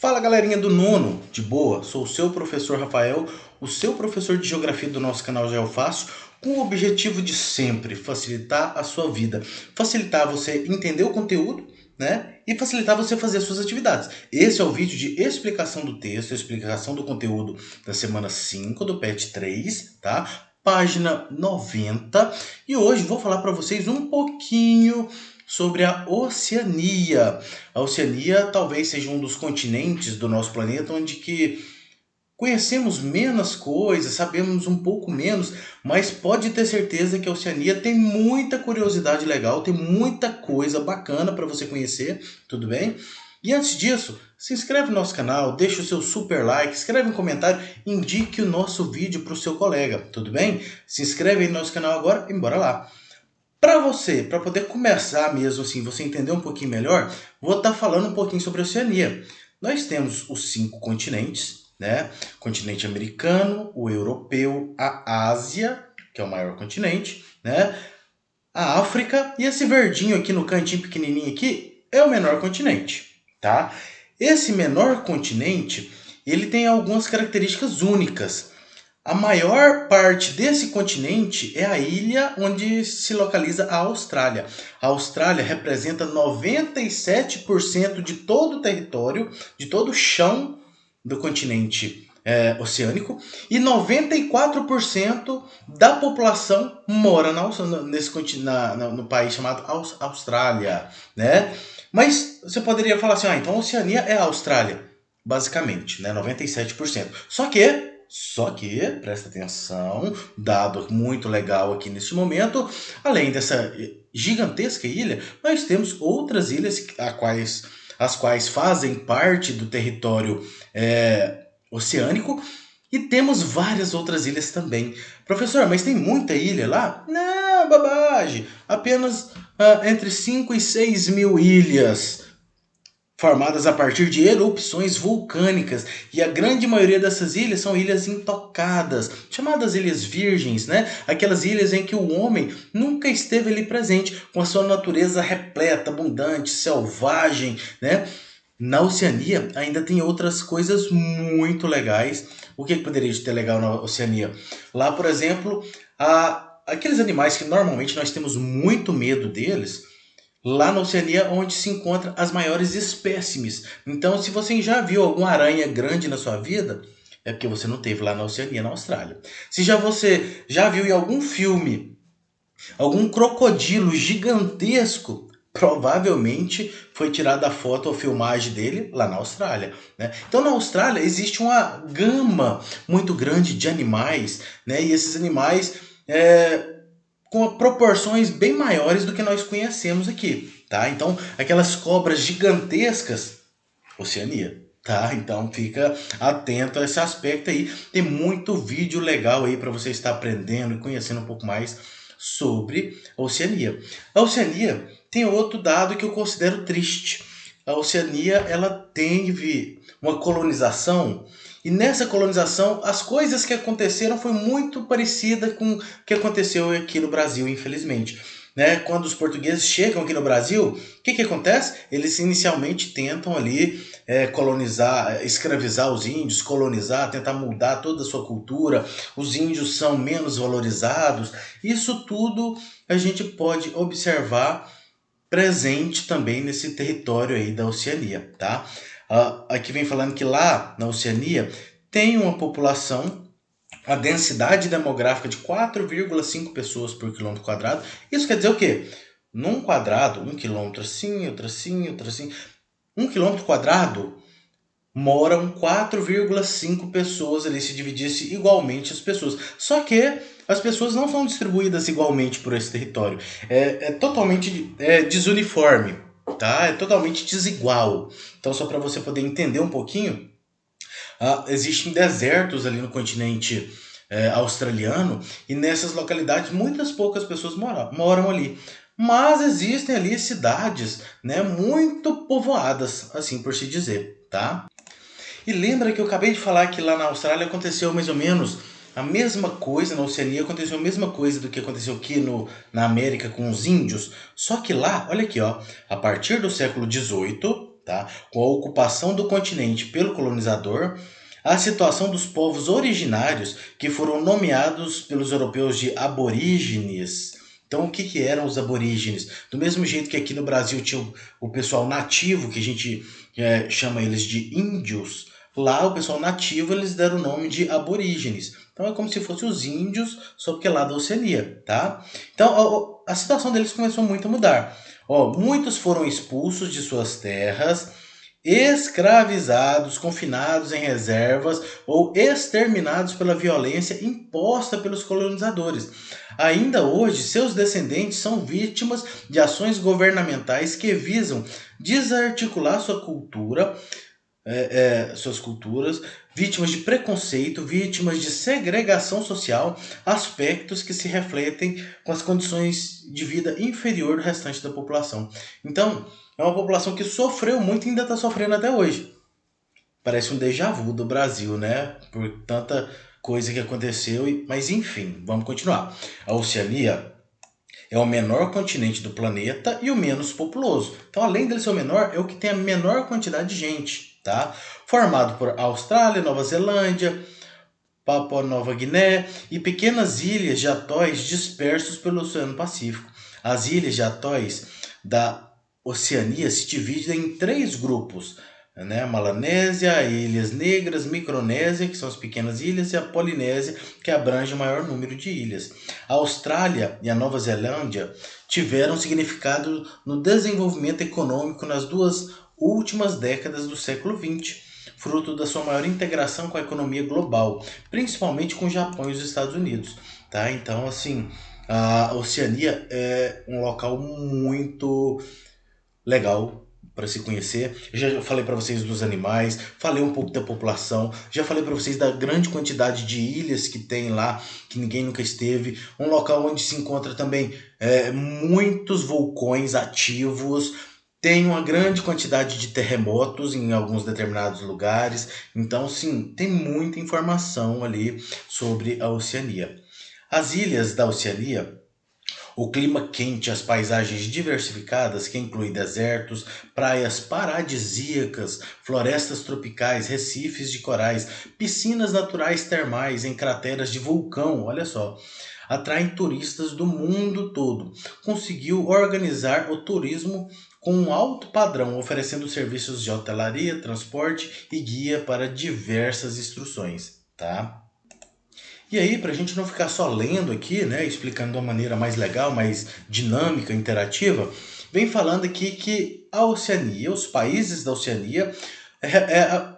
Fala galerinha do nono, de boa? Sou o seu professor Rafael, o seu professor de geografia do nosso canal Já Eu Faço, com o objetivo de sempre facilitar a sua vida, facilitar você entender o conteúdo, né? E facilitar você fazer as suas atividades. Esse é o vídeo de explicação do texto, explicação do conteúdo da semana 5 do PET 3, tá? Página 90. E hoje vou falar para vocês um pouquinho sobre a Oceania. A Oceania talvez seja um dos continentes do nosso planeta onde que conhecemos menos coisas, sabemos um pouco menos, mas pode ter certeza que a Oceania tem muita curiosidade legal, tem muita coisa bacana para você conhecer, tudo bem? E antes disso, se inscreve no nosso canal, deixa o seu super like, escreve um comentário, indique o nosso vídeo para o seu colega, tudo bem? Se inscreve aí no nosso canal agora e bora lá! Para poder começar mesmo assim, você entender um pouquinho melhor, vou estar falando um pouquinho sobre a Oceania. Nós temos os 5 continentes, né? O continente americano, o europeu, a Ásia, que é o maior continente, né? A África e esse verdinho aqui no cantinho pequenininho aqui é o menor continente, tá? Esse menor continente, ele tem algumas características únicas. A maior parte desse continente é a ilha onde se localiza a Austrália. A Austrália representa 97% de todo o território, de todo o chão do continente oceânico, e 94% da população mora no país chamado Austrália, né? Mas você poderia falar assim, então a Oceania é a Austrália, basicamente, né? 97%. Só que, presta atenção, dado muito legal aqui neste momento, além dessa gigantesca ilha, nós temos outras ilhas as quais fazem parte do território oceânico, e temos várias outras ilhas também. Professor, mas tem muita ilha lá? Não, babagem! Apenas entre 5 e 6 mil ilhas formadas a partir de erupções vulcânicas, e a grande maioria dessas ilhas são ilhas intocadas, chamadas ilhas virgens, né? Aquelas ilhas em que o homem nunca esteve ali presente, com a sua natureza repleta, abundante, selvagem, né? Na Oceania ainda tem outras coisas muito legais. O que poderia ter legal na Oceania? Lá, por exemplo, aqueles animais que normalmente nós temos muito medo deles, lá na Oceania onde se encontram as maiores espécimes. Então, se você já viu alguma aranha grande na sua vida, é porque você não teve lá na Oceania, na Austrália. Se você já viu em algum filme algum crocodilo gigantesco, provavelmente foi tirada a foto ou filmagem dele lá na Austrália, né? Então na Austrália existe uma gama muito grande de animais, né? E esses animais com proporções bem maiores do que nós conhecemos aqui, tá? Então, aquelas cobras gigantescas, Oceania, tá? Então, fica atento a esse aspecto aí. Tem muito vídeo legal aí para você estar aprendendo e conhecendo um pouco mais sobre a Oceania. A Oceania tem outro dado que eu considero triste. A Oceania, ela teve uma colonização, e nessa colonização as coisas que aconteceram foi muito parecida com o que aconteceu aqui no Brasil, infelizmente. Né? Quando os portugueses chegam aqui no Brasil, o que acontece? Eles inicialmente tentam ali colonizar, escravizar os índios, colonizar, tentar mudar toda a sua cultura. Os índios são menos valorizados. Isso tudo a gente pode observar presente também nesse território aí da Oceania, tá? Aqui vem falando que lá na Oceania tem uma população, a densidade demográfica de 4,5 pessoas por quilômetro quadrado. Isso quer dizer o quê? Num quadrado, 1 quilômetro assim, outro assim, outro assim, 1 quilômetro quadrado moram 4,5 pessoas ali, se dividisse igualmente as pessoas. Só que as pessoas não são distribuídas igualmente por esse território. É totalmente desuniforme, tá? É totalmente desigual. Então, só para você poder entender um pouquinho, existem desertos ali no continente australiano, e nessas localidades muitas poucas pessoas moram ali. Mas existem ali cidades, né, muito povoadas, assim por se dizer, tá? E lembra que eu acabei de falar que lá na Austrália aconteceu mais ou menos a mesma coisa, na Oceania aconteceu a mesma coisa do que aconteceu aqui na América com os índios. Só que lá, olha aqui, ó, a partir do século XVIII, tá? Com a ocupação do continente pelo colonizador, a situação dos povos originários que foram nomeados pelos europeus de aborígenes. Então, o que eram os aborígenes? Do mesmo jeito que aqui no Brasil tinha o pessoal nativo, que a gente chama eles de índios, lá o pessoal nativo eles deram o nome de aborígenes. Então é como se fossem os índios, só que lá da Oceania, tá? Então a situação deles começou muito a mudar. Muitos foram expulsos de suas terras, escravizados, confinados em reservas ou exterminados pela violência imposta pelos colonizadores. Ainda hoje, seus descendentes são vítimas de ações governamentais que visam desarticular sua cultura, suas culturas, vítimas de preconceito, vítimas de segregação social, aspectos que se refletem com as condições de vida inferior do restante da população. Então, é uma população que sofreu muito e ainda está sofrendo até hoje. Parece um déjà vu do Brasil, né? Por tanta coisa que aconteceu, mas enfim, vamos continuar. A Oceania é o menor continente do planeta e o menos populoso. Então, além dele ser o menor, é o que tem a menor quantidade de gente, tá? Formado por Austrália, Nova Zelândia, Papua Nova Guiné e pequenas ilhas de atóis dispersos pelo Oceano Pacífico. As ilhas de atóis da Oceania se dividem em 3 grupos, né? Melanésia, Ilhas Negras, Micronésia, que são as pequenas ilhas, e a Polinésia, que abrange o maior número de ilhas. A Austrália e a Nova Zelândia tiveram significado no desenvolvimento econômico nas 2 últimas décadas do século XX, fruto da sua maior integração com a economia global, principalmente com o Japão e os Estados Unidos. Tá? Então, assim, a Oceania é um local muito legal para se conhecer. Já falei para vocês dos animais, falei um pouco da população, já falei para vocês da grande quantidade de ilhas que tem lá, que ninguém nunca esteve. Um local onde se encontra também muitos vulcões ativos, tem uma grande quantidade de terremotos em alguns determinados lugares. Então, sim, tem muita informação ali sobre a Oceania. As ilhas da Oceania, o clima quente, as paisagens diversificadas, que inclui desertos, praias paradisíacas, florestas tropicais, recifes de corais, piscinas naturais termais em crateras de vulcão, olha só, atraem turistas do mundo todo. Conseguiu organizar o turismo com um alto padrão, oferecendo serviços de hotelaria, transporte e guia para diversas instruções, tá? E aí, para a gente não ficar só lendo aqui, né, explicando de uma maneira mais legal, mais dinâmica, interativa, vem falando aqui que a Oceania, os países da Oceania,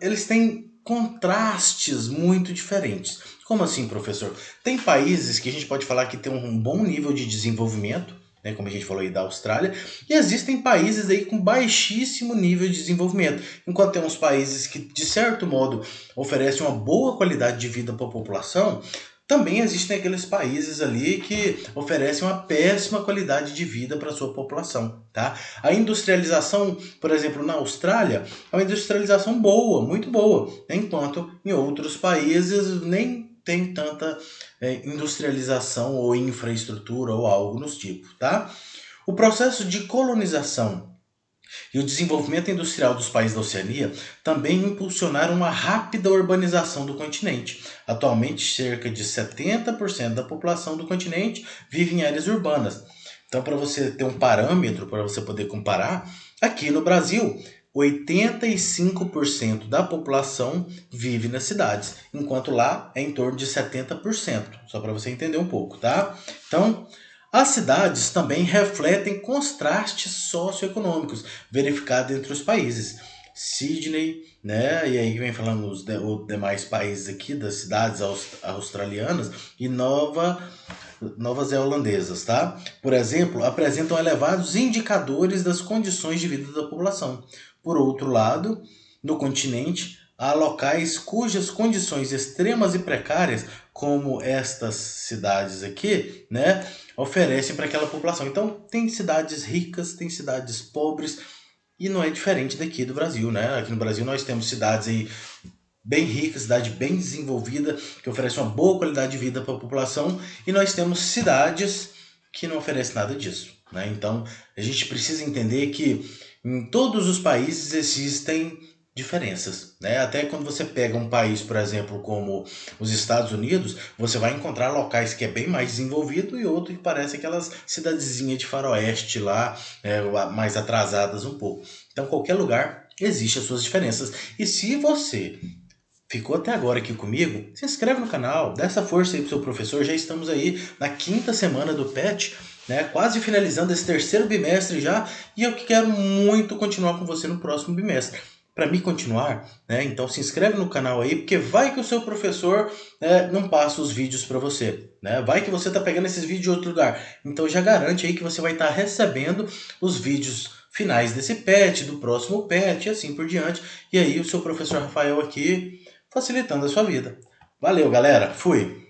eles têm contrastes muito diferentes. Como assim, professor? Tem países que a gente pode falar que tem um bom nível de desenvolvimento, né, como a gente falou aí da Austrália, e existem países aí com baixíssimo nível de desenvolvimento, enquanto tem uns países que, de certo modo, oferecem uma boa qualidade de vida para a população. Também existem aqueles países ali que oferecem uma péssima qualidade de vida para a sua população, tá? A industrialização, por exemplo, na Austrália, é uma industrialização boa, muito boa, enquanto em outros países nem tem tanta industrialização ou infraestrutura ou algo nos tipos, tá? O processo de colonização e o desenvolvimento industrial dos países da Oceania também impulsionaram uma rápida urbanização do continente. Atualmente, cerca de 70% da população do continente vive em áreas urbanas. Então, para você ter um parâmetro, para você poder comparar, aqui no Brasil, 85% da população vive nas cidades, enquanto lá é em torno de 70%, só para você entender um pouco, tá? Então, as cidades também refletem contrastes socioeconômicos verificados entre os países. Sydney, né? E aí vem falando os demais países aqui, das cidades australianas e novas zelandesas, tá? Por exemplo, apresentam elevados indicadores das condições de vida da população. Por outro lado, no continente, há locais cujas condições extremas e precárias, como estas cidades aqui, né, oferecem para aquela população. Então, tem cidades ricas, tem cidades pobres, e não é diferente daqui do Brasil, né? Aqui no Brasil nós temos cidades aí bem ricas, cidade bem desenvolvida, que oferece uma boa qualidade de vida para a população, e nós temos cidades que não oferecem nada disso, né? Então, a gente precisa entender que Em todos os países existem diferenças, né? Até quando você pega um país, por exemplo, como os Estados Unidos, você vai encontrar locais que é bem mais desenvolvido e outro que parece aquelas cidadezinhas de faroeste lá, mais atrasadas um pouco. Então, qualquer lugar existe as suas diferenças. E se você ficou até agora aqui comigo, se inscreve no canal, dá essa força aí pro seu professor. Já estamos aí na quinta semana do PET, né? Quase finalizando esse terceiro bimestre já, e eu quero muito continuar com você no próximo bimestre. Para me continuar, né? Então se inscreve no canal aí, porque vai que o seu professor, não passa os vídeos para você, né? Vai que você tá pegando esses vídeos de outro lugar. Então já garante aí que você vai estar recebendo os vídeos finais desse PET, do próximo PET e assim por diante. E aí o seu professor Rafael aqui facilitando a sua vida. Valeu, galera. Fui.